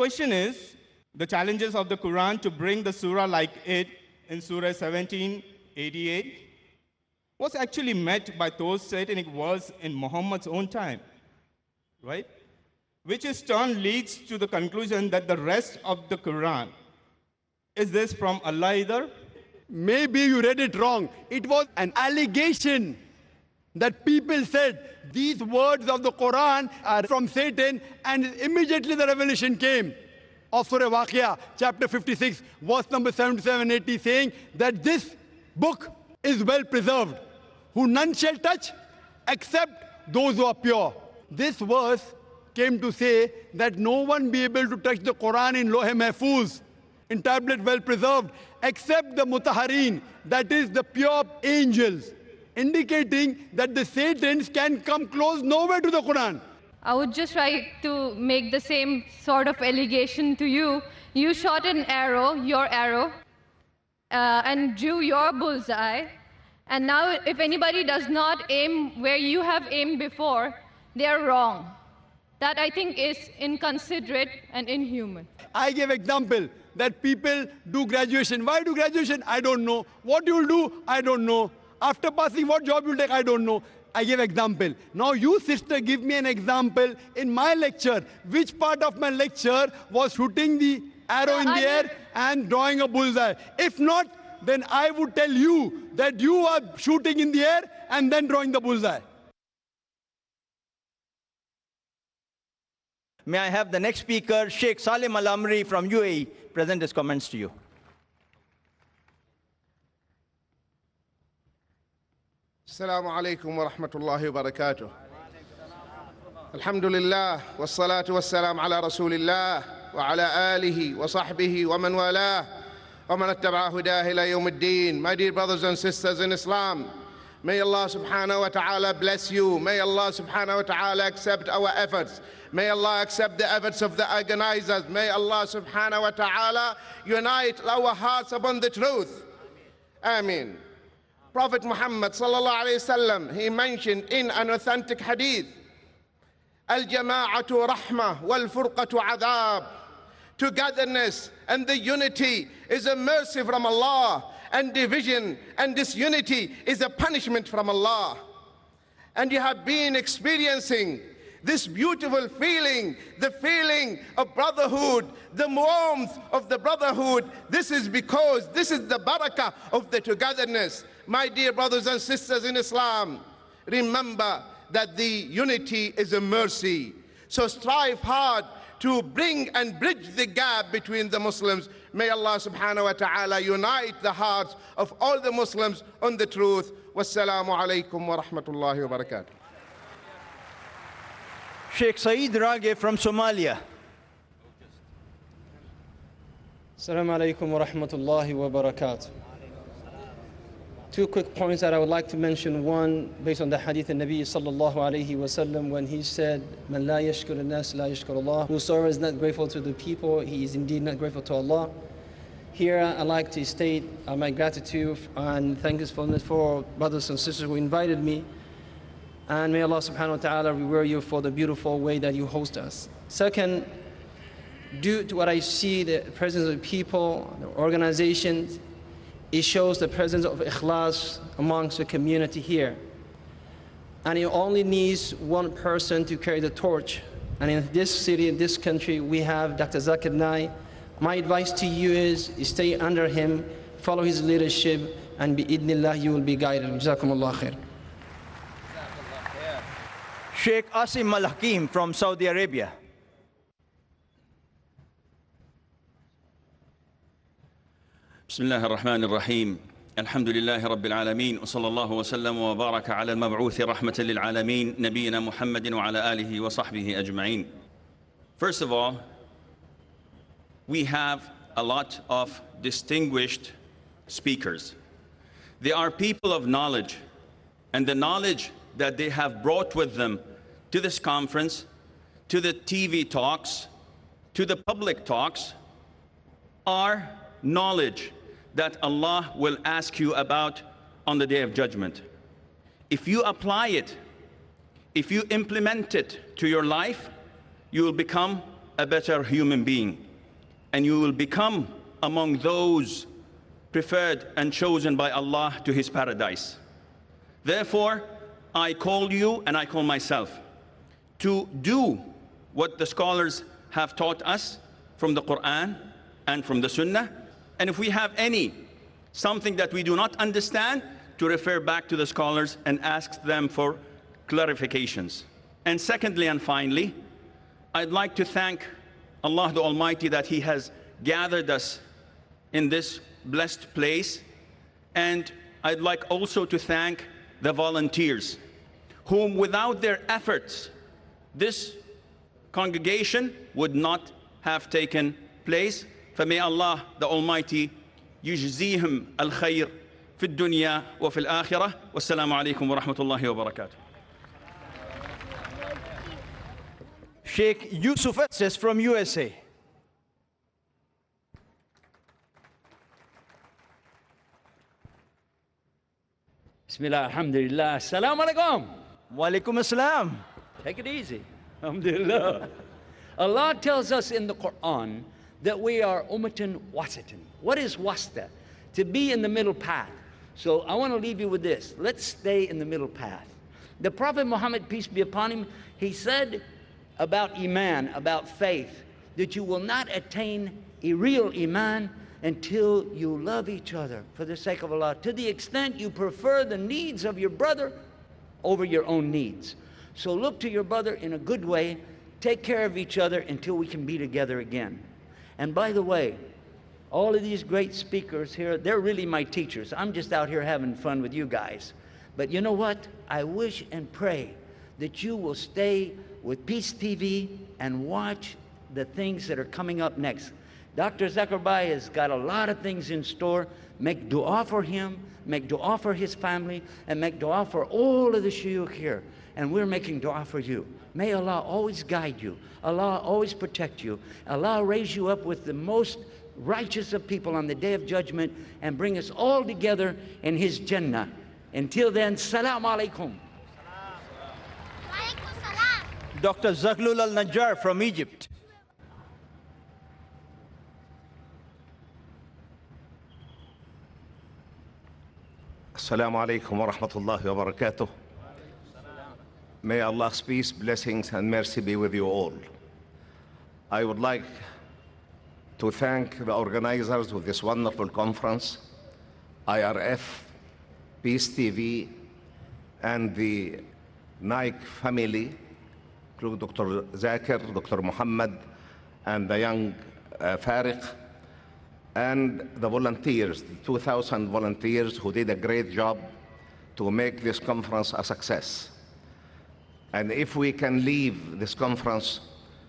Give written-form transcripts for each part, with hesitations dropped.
question is, the challenges of the Quran to bring the surah like it in Surah 1788 was actually met by those satanic words in Muhammad's own time, right? Which in turn leads to the conclusion that the rest of the Quran, is this from Allah either? Maybe you read it wrong. It was an allegation that people said these words of the Quran are from Satan, and immediately the revelation came of Surah Waqia, chapter 56, verse number 77-80, saying that this book is well preserved, who none shall touch except those who are pure. This verse came to say that no one be able to touch the Quran in Lohe Mahfuz, in tablet well preserved, except the Mutaharin, that is the pure angels, indicating that the Satans can come close nowhere to the Quran. I would just like to make the same sort of allegation to you. You shot an arrow, your arrow, and drew your bullseye. And now if anybody does not aim where you have aimed before, they are wrong. That I think is inconsiderate and inhuman. I gave example that people do graduation. Why do graduation? I don't know. What you will do? I don't know. After passing, what job you will take? I don't know. I gave example. Now you, sister, give me an example in my lecture. Which part of my lecture was shooting the arrow in the air and drawing a bullseye? If not, then I would tell you that you are shooting in the air and then drawing the bullseye. May I have the next speaker, Sheikh Salim Al-Amri from UAE, present his comments to you. السلام عليكم ورحمة الله وبركاته. الحمد لله والصلاة والسلام على رسول الله وعلى آله وصحبه ومن والاه ومن اتبع هداه إلى يوم الدين. My dear brothers and sisters in Islam, may Allah subhanahu wa ta'ala bless you. May Allah subhanahu wa ta'ala accept our efforts. May Allah accept the efforts of the organizers. May Allah subhanahu wa ta'ala unite our hearts upon the truth. Ameen. Prophet Muhammad sallallahu alayhi wasallam, he mentioned in an authentic hadith, Al-jama'atu rahmah wal-furqatu adhab. Togetherness and the unity is a mercy from Allah, and division and disunity is a punishment from Allah. And you have been experiencing this beautiful feeling, the feeling of brotherhood, the warmth of the brotherhood. This is because this is the barakah of the togetherness. My dear brothers and sisters in Islam, remember that the unity is a mercy. So strive hard to bring and bridge the gap between the Muslims. May Allah subhanahu wa ta'ala unite the hearts of all the Muslims on the truth. Wassalamu alaikum wa rahmatullahi wa barakatuh. Sheikh Saeed Rage from Somalia. Assalamu alaikum wa rahmatullahi wa barakatuh. Two quick points that I would like to mention. One, based on the hadith of Nabi sallallahu alayhi wa sallam, when he said, Man la yashkur al-nas la yashkur Allah. Whosoever is not grateful to the people, he is indeed not grateful to Allah. Here I like to state my gratitude and thankfulness for brothers and sisters who invited me. And may Allah subhanahu wa ta'ala reward you for the beautiful way that you host us. Second, due to what I see, the presence of people, the organizations, it shows the presence of ikhlas amongst the community here. And it only needs one person to carry the torch. And in this city, in this country, we have Dr. Zakir Naik. My advice to you is stay under him, follow his leadership, and bi-idnillah you will be guided. Jazakumullah khair. Sheikh Asim Al-Hakim from Saudi Arabia. بسم الله الرحمن الرحيم الحمد لله رب العالمين وصلى الله وسلم وبارك على المبعوث رحمة للعالمين نبينا محمد وعلى آله وصحبه أجمعين. First of all, we have a lot of distinguished speakers. They are people of knowledge, and the knowledge that they have brought with them to this conference, to the TV talks, to the public talks, are knowledge that Allah will ask you about on the Day of Judgment. If you apply it, if you implement it to your life, you will become a better human being, and you will become among those preferred and chosen by Allah to His paradise. Therefore, I call you and I call myself to do what the scholars have taught us from the Quran and from the Sunnah. And if we have something that we do not understand, to refer back to the scholars and ask them for clarifications. And secondly and finally, I'd like to thank Allah the Almighty that He has gathered us in this blessed place. And I'd like also to thank the volunteers, whom without their efforts, this congregation would not have taken place. فمay Allah the Almighty يجزيهم الخير في الدنيا وفي الآخرة والسلام عليكم ورحمة الله وبركاته. Sheikh Yusuf is from USA. Bismillah, alhamdulillah, assalamu alaikum. Wa alaikum assalam. Take it easy. Alhamdulillah. Allah tells us in the Quran that we are ummatan wasatan. What is wasta? To be in the middle path. So I want to leave you with this. Let's stay in the middle path. The Prophet Muhammad, peace be upon him, he said about iman, about faith, that you will not attain a real iman until you love each other for the sake of Allah, to the extent you prefer the needs of your brother over your own needs. So look to your brother in a good way, take care of each other until we can be together again. And by the way, all of these great speakers here, they're really my teachers. I'm just out here having fun with you guys. But you know what? I wish and pray that you will stay with Peace TV and watch the things that are coming up next. Dr. Zakir Naik has got a lot of things in store. Make dua for him, make dua for his family, and make dua for all of the shuyukh here. And we're making dua for you. May Allah always guide you. Allah always protect you. Allah raise you up with the most righteous of people on the Day of Judgment and bring us all together in His Jannah. Until then, Salam Alaikum. Dr. Zakir Naik from Egypt. Assalamu alaikum wa rahmatullahi wa barakatuh. May Allah's peace, blessings, and mercy be with you all. I would like to thank the organizers of this wonderful conference, IRF, Peace TV, and the Naik family, including Dr. Zakir, Dr. Muhammad, and the young Farik, and the volunteers, the 2,000 volunteers who did a great job to make this conference a success. And if we can leave this conference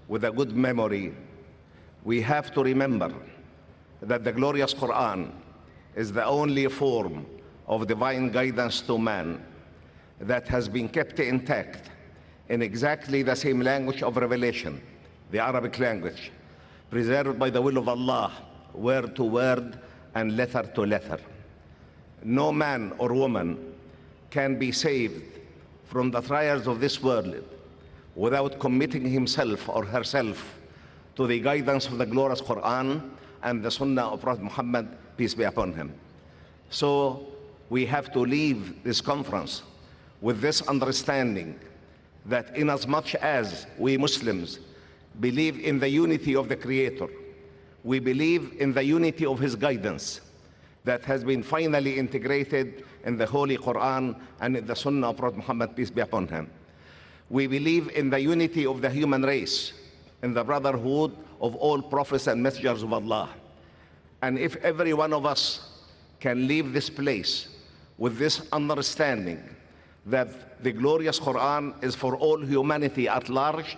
with a good memory, we have to remember that the glorious Quran is the only form of divine guidance to man that has been kept intact in exactly the same language of revelation, the Arabic language, preserved by the will of Allah, word to word and letter to letter. No man or woman can be saved from the trials of this world without committing himself or herself to the guidance of the glorious Quran and the Sunnah of Prophet Muhammad, peace be upon him. So we have to leave this conference with this understanding that inasmuch as we Muslims believe in the unity of the Creator, we believe in the unity of His guidance that has been finally integrated in the Holy Quran and in the Sunnah of Prophet Muhammad, peace be upon him. We believe in the unity of the human race, in the brotherhood of all prophets and messengers of Allah. And if every one of us can leave this place with this understanding that the glorious Quran is for all humanity at large,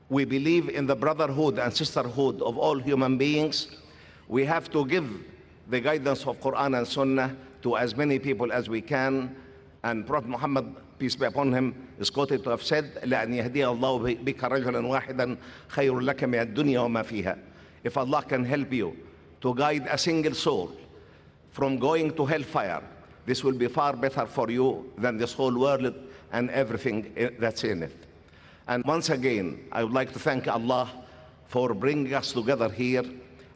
we believe in the brotherhood and sisterhood of all human beings, we have to give the guidance of Quran and Sunnah to as many people as we can. And Prophet Muhammad, peace be upon him, is quoted to have said, لَأَنْ يَهْدِيَ اللَّهُ بِكَ رَجُلًا وَاحِدًا خَيْرٌ لَكَ مِنَ الدُّنْيَا وَمَا فِيهَا. If Allah can help you to guide a single soul from going to hellfire, this will be far better for you than this whole world and everything that's in it. And once again, I would like to thank Allah for bringing us together here,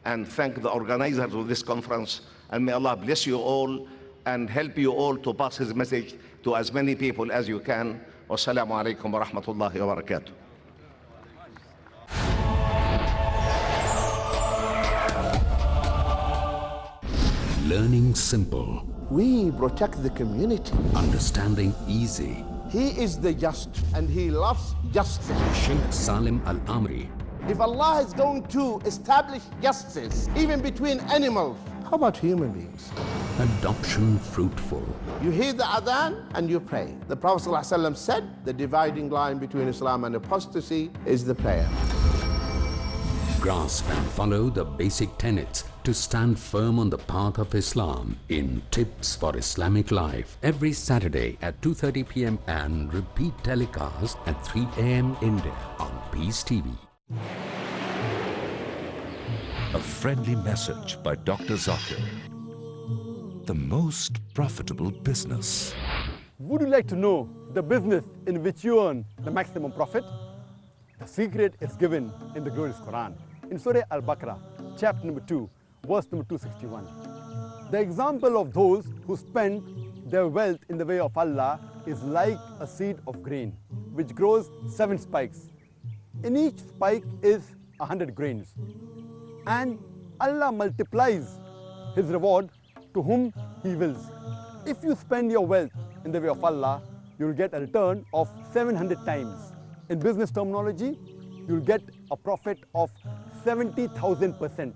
and thank the organizers of this conference. And may Allah bless you all and help you all to pass His message to as many people as you can. Wassalamu alaikum wa rahmatullahi wa barakatuh. Learning simple. We protect the community. Understanding easy. He is the just and He loves justice. Sheikh Salim Al-Amri. If Allah is going to establish justice, even between animals, how about human beings? Adoption fruitful. You hear the adhan and you pray. The Prophet ﷺ said the dividing line between Islam and apostasy is the prayer. Grasp and follow the basic tenets to stand firm on the path of Islam in Tips for Islamic Life every Saturday at 2:30 p.m. and repeat telecast at 3 a.m. India on Peace TV. A friendly message by Dr. Zakir. The most profitable business. Would you like to know the business in which you earn the maximum profit? The secret is given in the glorious Quran. In Surah Al-Baqarah, chapter number 2, verse number 261. The example of those who spend their wealth in the way of Allah is like a seed of grain, which grows 7 spikes. In each spike is 100 grains. And Allah multiplies His reward to whom He wills. If you spend your wealth in the way of Allah, you'll get a return of 700 times. In business terminology, you'll get a profit of 70,000%.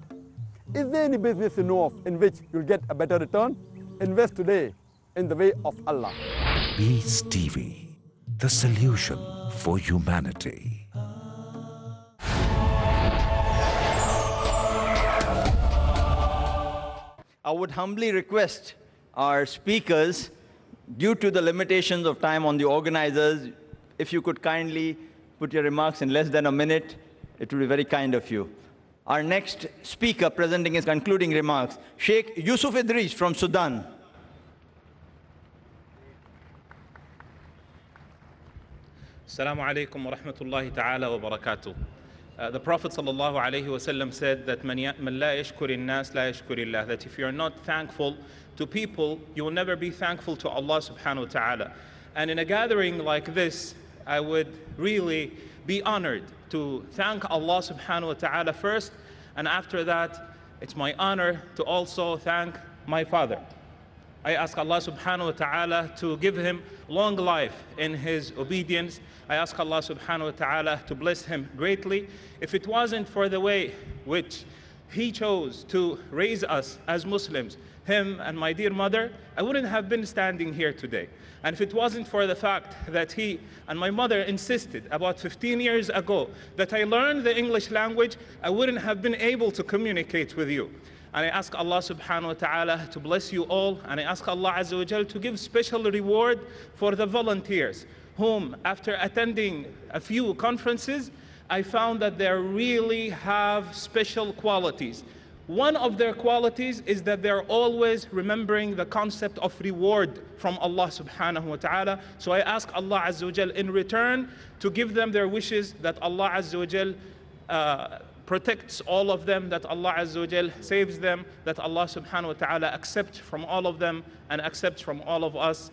Is there any business you know of in which you'll get a better return? Invest today in the way of Allah. Peace TV, the solution for humanity. I would humbly request our speakers, due to the limitations of time on the organizers, if you could kindly put your remarks in less than a minute, it would be very kind of you. Our next speaker presenting his concluding remarks, Sheikh Yusuf Idris from Sudan. Assalamu alaikum wa rahmatullahi ta'ala wa barakatuh. The Prophet sallallahu alayhi wa sallam said that man la yashkuri nas la yashkuri Allah, that if you're not thankful to people, you will never be thankful to Allah subhanahu wa ta'ala. And in a gathering like this, I would really be honored to thank Allah subhanahu wa ta'ala first, and after that, it's my honor to also thank my father. I ask Allah subhanahu wa ta'ala to give him long life in his obedience. I ask Allah subhanahu wa ta'ala to bless him greatly. If it wasn't for the way which he chose to raise us as Muslims, him and my dear mother, I wouldn't have been standing here today. And if it wasn't for the fact that he and my mother insisted about 15 years ago that I learn the English language, I wouldn't have been able to communicate with you. And I ask Allah subhanahu wa ta'ala to bless you all, and I ask Allah azza wa jal to give special reward for the volunteers, whom after attending a few conferences, I found that they really have special qualities. One of their qualities is that they're always remembering the concept of reward from Allah subhanahu wa ta'ala. So I ask Allah azza wa jal in return to give them their wishes, that Allah azza wa jal protects all of them, that Allah azza wa jal saves them, that Allah subhanahu wa ta'ala accepts from all of them and accepts from all of us.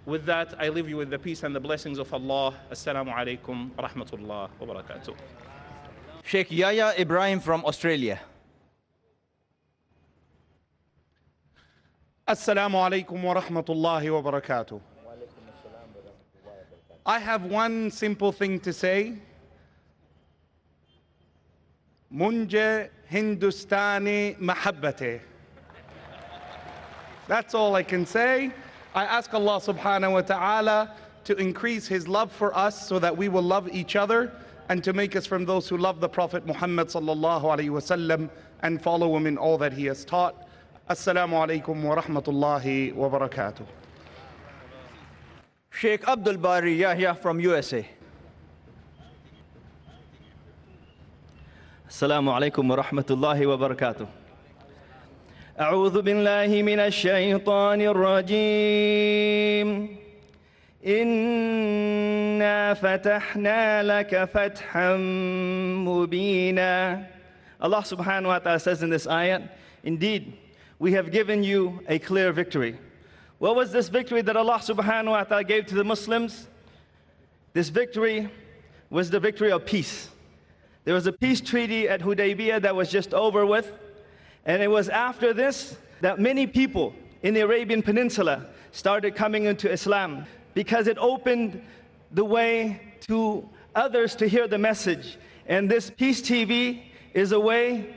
With that, I leave you with the peace and the blessings of Allah. Assalamu alaikum wa rahmatullah wa barakatuh. Sheikh Yahya Ibrahim from Australia. Assalamu alaikum wa rahmatullahi wa barakatuh. I have one simple thing to say. Munje Hindustani mahabbate. That's all I can say. I ask Allah subhanahu wa ta'ala to increase His love for us so that we will love each other, and to make us from those who love the Prophet Muhammad sallallahu alaihi wasallam and follow him in all that he has taught. Assalamu alaikum wa rahmatullahi wa barakatuh. Sheikh Abdul Bari Yahya from USA. Assalamu alaikum wa rahmatullahi wa barakatuh. أعوذ بالله من الشيطان الرجيم إن إِنَّا فَتَحْنَا لَكَ فَتْحًا مُبِينًا. Allah subhanahu wa ta'ala says in this ayat, indeed, we have given you a clear victory. What was this victory that Allah subhanahu wa ta'ala gave to the Muslims? This victory was the victory of peace. There was a peace treaty at Hudaybiyah that was just over with, and it was after this that many people in the Arabian Peninsula started coming into Islam, because it opened the way to others to hear the message. And this Peace TV is a way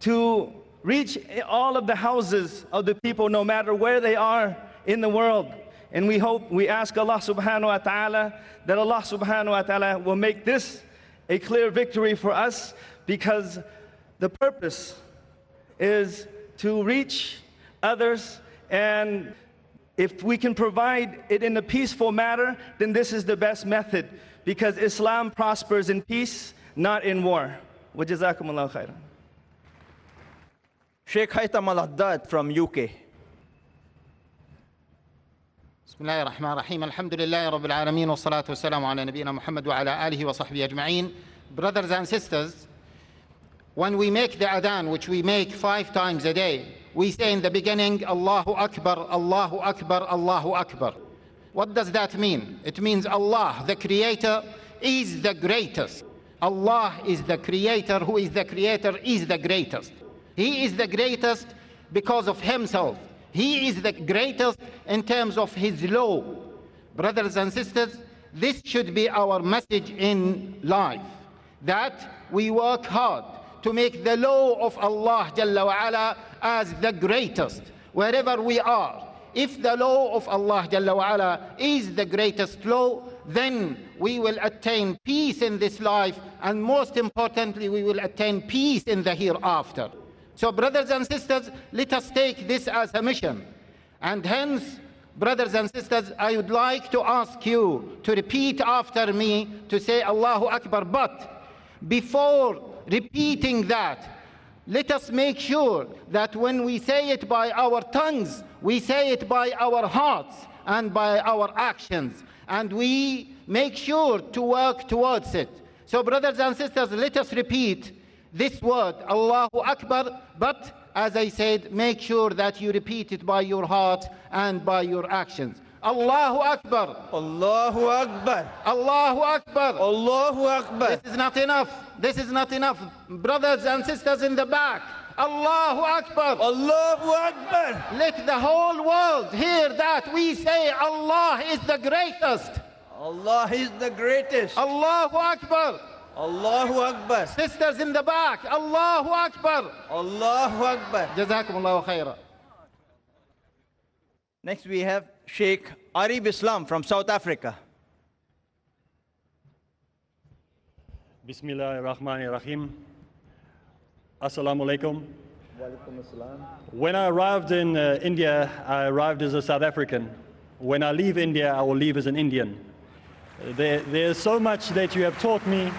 to reach all of the houses of the people, no matter where they are in the world. And we ask Allah subhanahu wa ta'ala that Allah subhanahu wa ta'ala will make this a clear victory for us, because the purpose is to reach others, and if we can provide it in a peaceful manner, then this is the best method, because Islam prospers in peace, not in war. Wa jazakumullahu khairan. Sheikh Haytham Al-Haddad from UK. بسم الله الرحمن الرحيم الحمد لله رب العالمين والصلاة والسلام على نبينا محمد وعلى آله وصحبه أجمعين. Brothers and sisters, when we make the adhan, which we make 5 times a day, we say in the beginning, Allahu Akbar, Allahu Akbar, Allahu Akbar. What does that mean? It means Allah, the Creator, is the greatest. Allah is the Creator. Who is the Creator is the greatest. He is the greatest because of Himself. He is the greatest in terms of His law. Brothers and sisters, this should be our message in life, that we work hard to make the law of Allah Jalla wa Ala as the greatest wherever we are. If the law of Allah Jalla wa Ala is the greatest law, then we will attain peace in this life, and most importantly, we will attain peace in the hereafter. So brothers and sisters, let us take this as a mission. And hence, brothers and sisters, I would like to ask you to repeat after me, to say Allahu Akbar. But before repeating that, let us make sure that when we say it by our tongues, we say it by our hearts and by our actions. And we make sure to work towards it. So brothers and sisters, let us repeat this word, Allahu Akbar, but as I said, make sure that you repeat it by your heart and by your actions. Allahu Akbar. Allahu Akbar. Allahu Akbar. Allahu Akbar. This is not enough. This is not enough. Brothers and sisters in the back, Allahu Akbar. Allahu Akbar. Let the whole world hear that we say Allah is the greatest. Allah is the greatest. Allahu Akbar. Allahu Akbar. Sisters in the back, Allahu Akbar. Allahu Akbar. Jazakumullahu khaira. Next we have Sheikh Arif Islam from South Africa. Bismillah ar-Rahman ar-Rahim. Assalamu alaikum. When I arrived in India, I arrived as a South African. When I leave India, I will leave as an Indian. There's so much that you have taught me.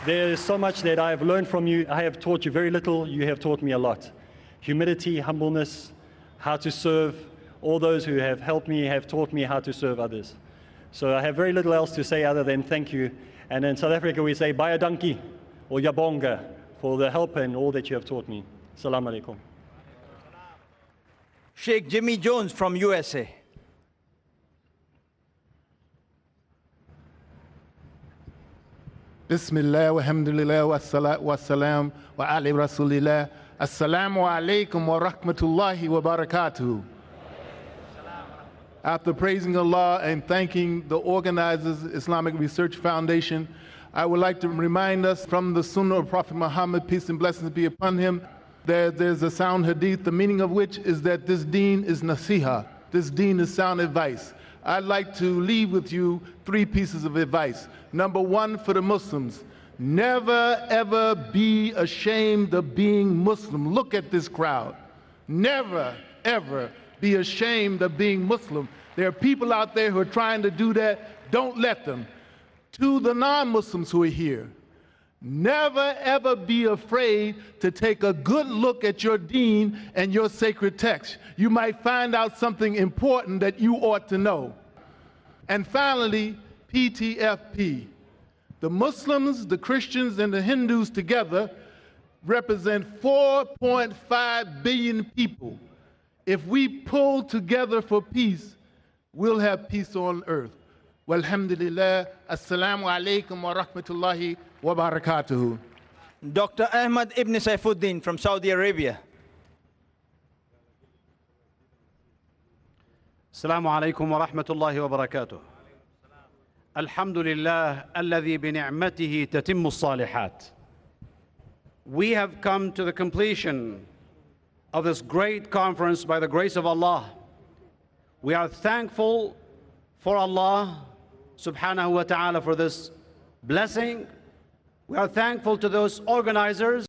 There is so much that I have learned from you. I have taught you very little. You have taught me a lot. Humility, humbleness, how to serve. All those who have helped me have taught me how to serve others. So I have very little else to say other than thank you. And in South Africa we say Baie dankie or Yabonga for the help and all that you have taught me. Assalamu alaikum. Sheikh Jimmy Jones from USA. Bismillah wa alhamdulillah wa salatu wa salam wa ali rasulillah. Assalamu alaikum wa rahmatullahi wa barakatuh. After praising Allah and thanking the organizers, Islamic Research Foundation, I would like to remind us from the Sunnah of Prophet Muhammad, peace and blessings be upon him, that there's a sound hadith, the meaning of which is that this deen is nasiha, this deen is sound advice. I'd like to leave with you 3 pieces of advice. Number 1, for the Muslims, never ever be ashamed of being Muslim. Look at this crowd. Never ever be ashamed of being Muslim. There are people out there who are trying to do that. Don't let them. To the non-Muslims who are here, never ever be afraid to take a good look at your deen and your sacred text. You might find out something important that you ought to know. And finally, PTFP. The Muslims, the Christians, and the Hindus together represent 4.5 billion people. If we pull together for peace, we'll have peace on earth. Walhamdulillah. Assalamu alaikum wa rahmatullahi wa barakatuhu. Dr. Ahmad Ibn Saifuddin from Saudi Arabia. السلام عليكم ورحمة الله وبركاته. الحمد لله الذي بنعمته تتم الصالحات. We have come to the completion of this great conference by the grace of Allah. We are thankful for Allah subhanahu wa ta'ala for this blessing. We are thankful to those organizers